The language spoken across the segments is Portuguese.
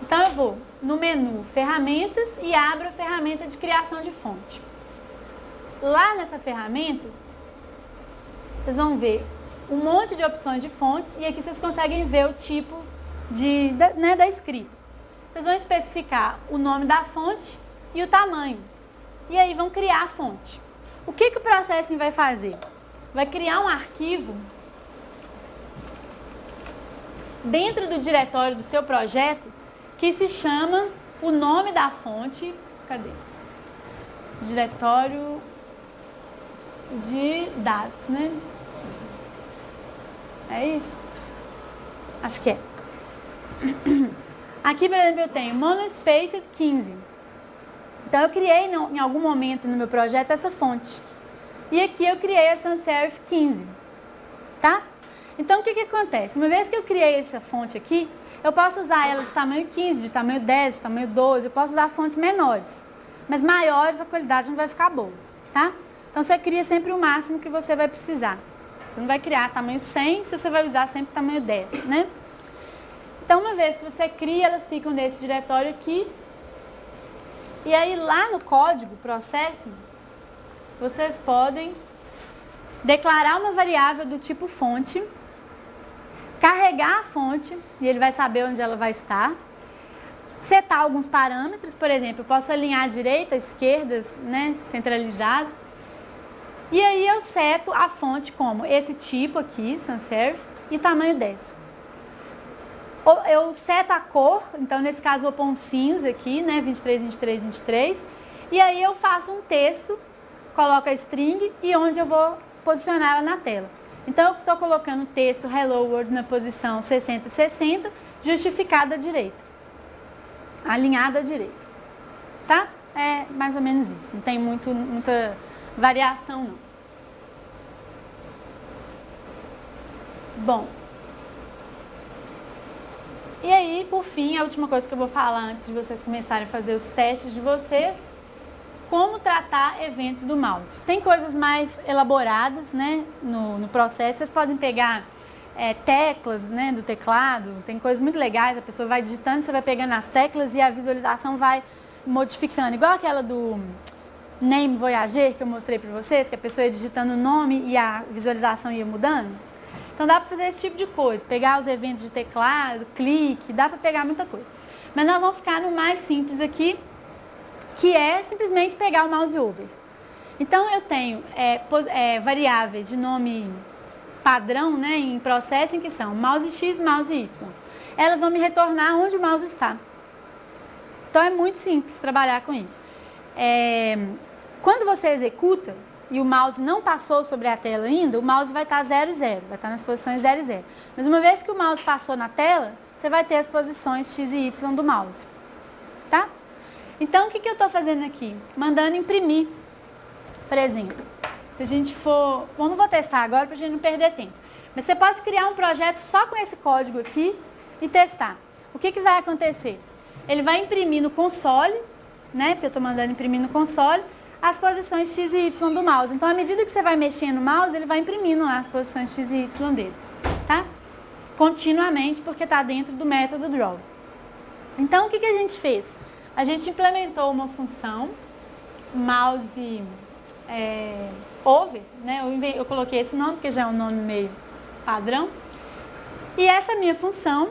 Então, eu vou no menu Ferramentas e abro a ferramenta de criação de fonte. Lá nessa ferramenta, vocês vão ver um monte de opções de fontes e aqui vocês conseguem ver o tipo da escrita. Vocês vão especificar o nome da fonte e o tamanho. E aí vão criar a fonte. O que o Processing vai fazer? Vai criar um arquivo dentro do diretório do seu projeto que se chama o nome da fonte. Cadê? Diretório de dados, né? É isso? Acho que é. Aqui, por exemplo, eu tenho monospaced 15. Então, eu criei em algum momento no meu projeto essa fonte. E aqui eu criei a sans serif 15. Tá? Então, o que acontece? Uma vez que eu criei essa fonte aqui, eu posso usar ela de tamanho 15, de tamanho 10, de tamanho 12. Eu posso usar fontes menores. Mas maiores, a qualidade não vai ficar boa. Tá? Então, você cria sempre o máximo que você vai precisar. Você não vai criar tamanho 100 se você vai usar sempre tamanho 10, né? Então, uma vez que você cria, elas ficam nesse diretório aqui. E aí, lá no código Processing, vocês podem declarar uma variável do tipo fonte, carregar a fonte, e ele vai saber onde ela vai estar, setar alguns parâmetros, por exemplo, eu posso alinhar a direita, a esquerda, né, centralizado. E aí eu seto a fonte como esse tipo aqui, sans serif, e tamanho 10. Eu seto a cor, então nesse caso vou pôr um cinza aqui, né, 23, 23, 23. E aí eu faço um texto, coloco a string e onde eu vou posicionar ela na tela. Então eu estou colocando o texto Hello World na posição 60, 60, justificado à direita. Alinhado à direita. Tá? É mais ou menos isso, não tem muita variação não. Bom. E aí, por fim, a última coisa que eu vou falar antes de vocês começarem a fazer os testes de vocês, como tratar eventos do mouse. Tem coisas mais elaboradas, né, no processo, vocês podem pegar teclas, né, do teclado, tem coisas muito legais, a pessoa vai digitando, você vai pegando as teclas e a visualização vai modificando, igual aquela do Name Voyager que eu mostrei para vocês, que a pessoa ia digitando o nome e a visualização ia mudando. Então dá para fazer esse tipo de coisa, pegar os eventos de teclado, clique, dá para pegar muita coisa. Mas nós vamos ficar no mais simples aqui, que é simplesmente pegar o mouse over. Então eu tenho variáveis de nome padrão, né, em Processing, que são mouse X, mouse Y. Elas vão me retornar onde o mouse está. Então é muito simples trabalhar com isso. Quando você executa e o mouse não passou sobre a tela ainda, o mouse vai estar 0 e 0, vai estar nas posições 0 e 0. Mas uma vez que o mouse passou na tela, você vai ter as posições X e Y do mouse. Tá? Então, o que eu estou fazendo aqui? Mandando imprimir, por exemplo. Se a gente for... Bom, não vou testar agora para a gente não perder tempo. Mas você pode criar um projeto só com esse código aqui e testar. O que vai acontecer? Ele vai imprimir no console, né? Porque eu estou mandando imprimir no console, as posições X e Y do mouse. Então, à medida que você vai mexendo no mouse, ele vai imprimindo lá as posições X e Y dele, tá? Continuamente, porque está dentro do método draw. Então, o que a gente fez? A gente implementou uma função, mouse over, né? Eu coloquei esse nome, porque já é um nome meio padrão. E essa minha função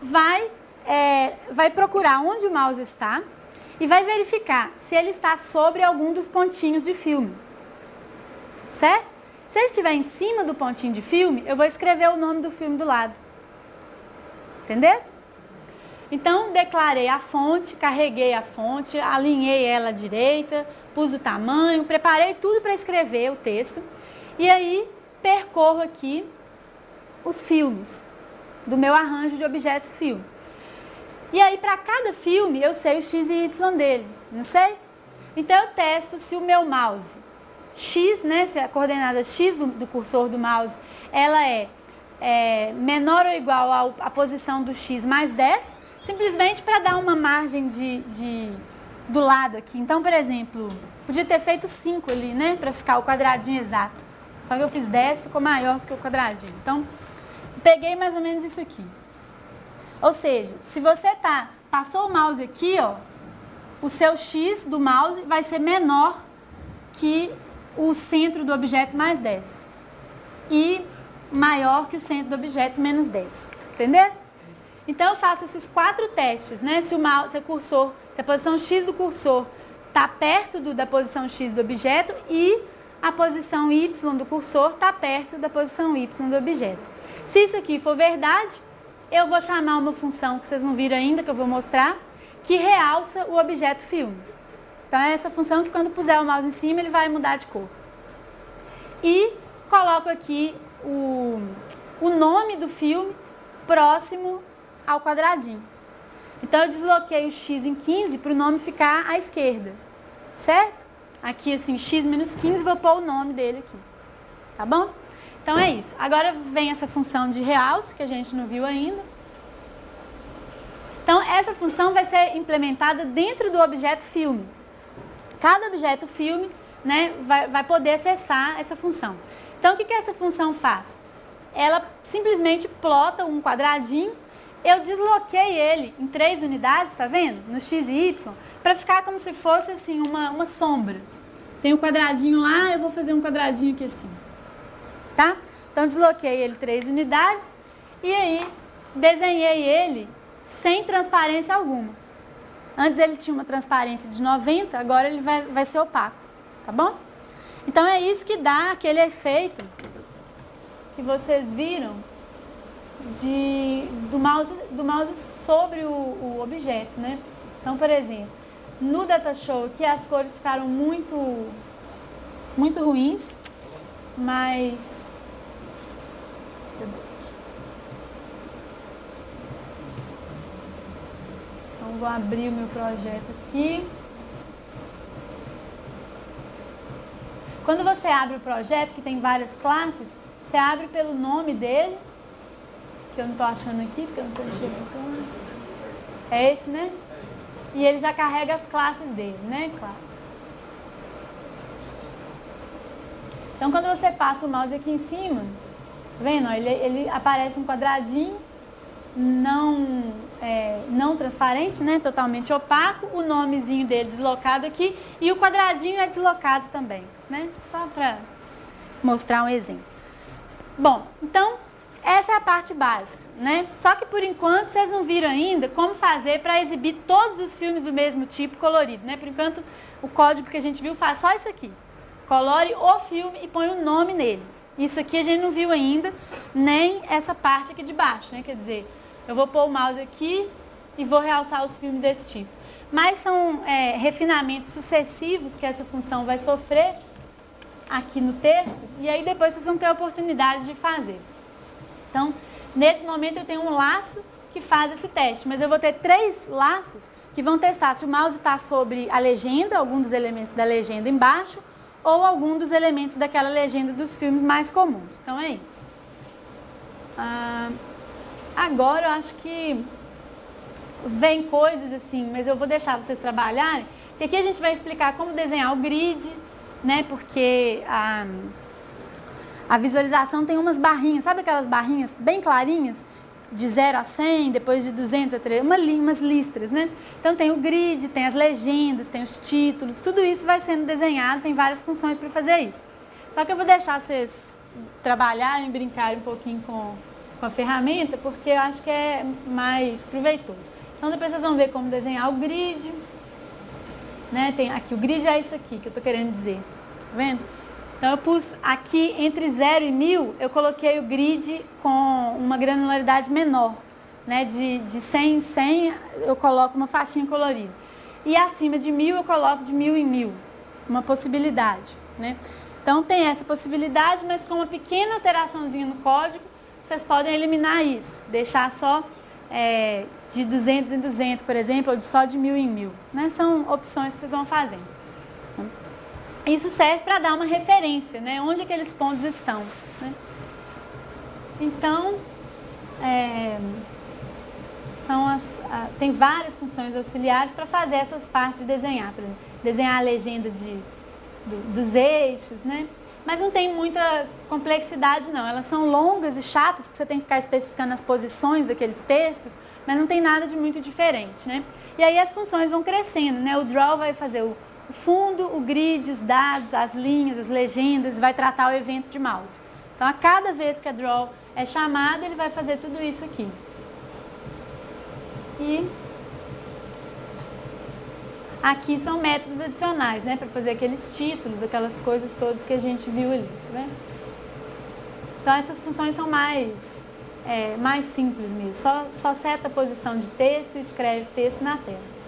vai procurar onde o mouse está, e vai verificar se ele está sobre algum dos pontinhos de filme, certo? Se ele estiver em cima do pontinho de filme, eu vou escrever o nome do filme do lado, entendeu? Então, declarei a fonte, carreguei a fonte, alinhei ela à direita, pus o tamanho, preparei tudo para escrever o texto, e aí percorro aqui os filmes do meu arranjo de objetos filme. E aí, para cada filme, eu sei o X e Y dele, não sei? Então, eu testo se o meu mouse X, né, se a coordenada X do cursor do mouse, ela é menor ou igual à posição do X mais 10, simplesmente para dar uma margem do lado aqui. Então, por exemplo, podia ter feito 5 ali, né, para ficar o quadradinho exato. Só que eu fiz 10, ficou maior do que o quadradinho. Então, peguei mais ou menos isso aqui. Ou seja, se você está passou o mouse aqui, ó, o seu X do mouse vai ser menor que o centro do objeto mais 10 e maior que o centro do objeto menos 10, entendeu? Então eu faço esses 4 testes, né? Se a posição X do cursor está perto da posição X do objeto e a posição Y do cursor está perto da posição Y do objeto. Se isso aqui for verdade, eu vou chamar uma função que vocês não viram ainda, que eu vou mostrar, que realça o objeto filme. Então é essa função que quando puser o mouse em cima, ele vai mudar de cor. E coloco aqui o nome do filme próximo ao quadradinho. Então eu desloquei o X em 15 para o nome ficar à esquerda, certo? Aqui assim, X menos 15, vou pôr o nome dele aqui, tá bom? Então é isso. Agora vem essa função de realce, que a gente não viu ainda. Então essa função vai ser implementada dentro do objeto filme. Cada objeto filme, né, vai poder acessar essa função. Então o que essa função faz? Ela simplesmente plota um quadradinho. Eu desloquei ele em 3 unidades, tá vendo? No X e Y, para ficar como se fosse assim uma sombra. Tem um quadradinho lá, eu vou fazer um quadradinho aqui assim. Tá? Então desloquei ele 3 unidades e aí desenhei ele sem transparência alguma. Antes ele tinha uma transparência de 90, agora ele vai ser opaco, tá bom? Então é isso que dá aquele efeito que vocês viram do mouse sobre o objeto, né? Então, por exemplo, no Datashow aqui as cores ficaram muito ruins, mas então vou abrir o meu projeto aqui. Quando você abre o projeto, que tem várias classes, você abre pelo nome dele, que eu não estou achando aqui, porque eu não estou enxergando. É esse, né? E ele já carrega as classes dele, né? Claro. Então, quando você passa o mouse aqui em cima, tá vendo? Ele aparece um quadradinho não transparente, né? Totalmente opaco, o nomezinho dele deslocado aqui e o quadradinho é deslocado também, né? Só para mostrar um exemplo. Bom, então essa é a parte básica, né? Só que por enquanto vocês não viram ainda como fazer para exibir todos os filmes do mesmo tipo colorido, né? Por enquanto o código que a gente viu faz só isso aqui. Colore o filme e põe o nome nele. Isso aqui a gente não viu ainda, nem essa parte aqui de baixo, né? Quer dizer, eu vou pôr o mouse aqui e vou realçar os filmes desse tipo. Mas são refinamentos sucessivos que essa função vai sofrer aqui no texto, e aí depois vocês vão ter a oportunidade de fazer. Então, nesse momento eu tenho um laço que faz esse teste, mas eu vou ter 3 laços que vão testar se o mouse está sobre a legenda, algum dos elementos da legenda embaixo, ou algum dos elementos daquela legenda dos filmes mais comuns. Então é isso. Agora eu acho que vem coisas assim, mas eu vou deixar vocês trabalharem, porque aqui a gente vai explicar como desenhar o grid, né? Porque a visualização tem umas barrinhas, sabe aquelas barrinhas bem clarinhas? De 0 a 100, depois de 200 a 300, umas listras, né? Então tem o grid, tem as legendas, tem os títulos, tudo isso vai sendo desenhado, tem várias funções para fazer isso. Só que eu vou deixar vocês trabalharem, brincarem um pouquinho com a ferramenta, porque eu acho que é mais proveitoso. Então depois vocês vão ver como desenhar o grid, né? Tem aqui, o grid é isso aqui que eu estou querendo dizer, tá vendo? Então eu pus aqui entre 0 e 1000, eu coloquei o grid com uma granularidade menor, né? De 100 em 100 eu coloco uma faixinha colorida. E acima de 1000 eu coloco de 1000 em 1000, uma possibilidade, né? Então tem essa possibilidade, mas com uma pequena alteraçãozinha no código, vocês podem eliminar isso, deixar só de 200 em 200, por exemplo, ou só de 1000 em 1000, né? São opções que vocês vão fazendo. Isso serve para dar uma referência, né? Onde aqueles pontos estão, né? Então, tem várias funções auxiliares para fazer essas partes de desenhar. Por exemplo, desenhar a legenda dos eixos, né? Mas não tem muita complexidade, não. Elas são longas e chatas, porque você tem que ficar especificando as posições daqueles textos, mas não tem nada de muito diferente, né? E aí as funções vão crescendo, né? O draw vai fazer o fundo, o grid, os dados, as linhas, as legendas, vai tratar o evento de mouse. Então, a cada vez que a draw é chamada, ele vai fazer tudo isso aqui. E aqui são métodos adicionais, né? Para fazer aqueles títulos, aquelas coisas todas que a gente viu ali, tá vendo? Então, essas funções são mais simples mesmo. Só seta a posição de texto e escreve texto na tela.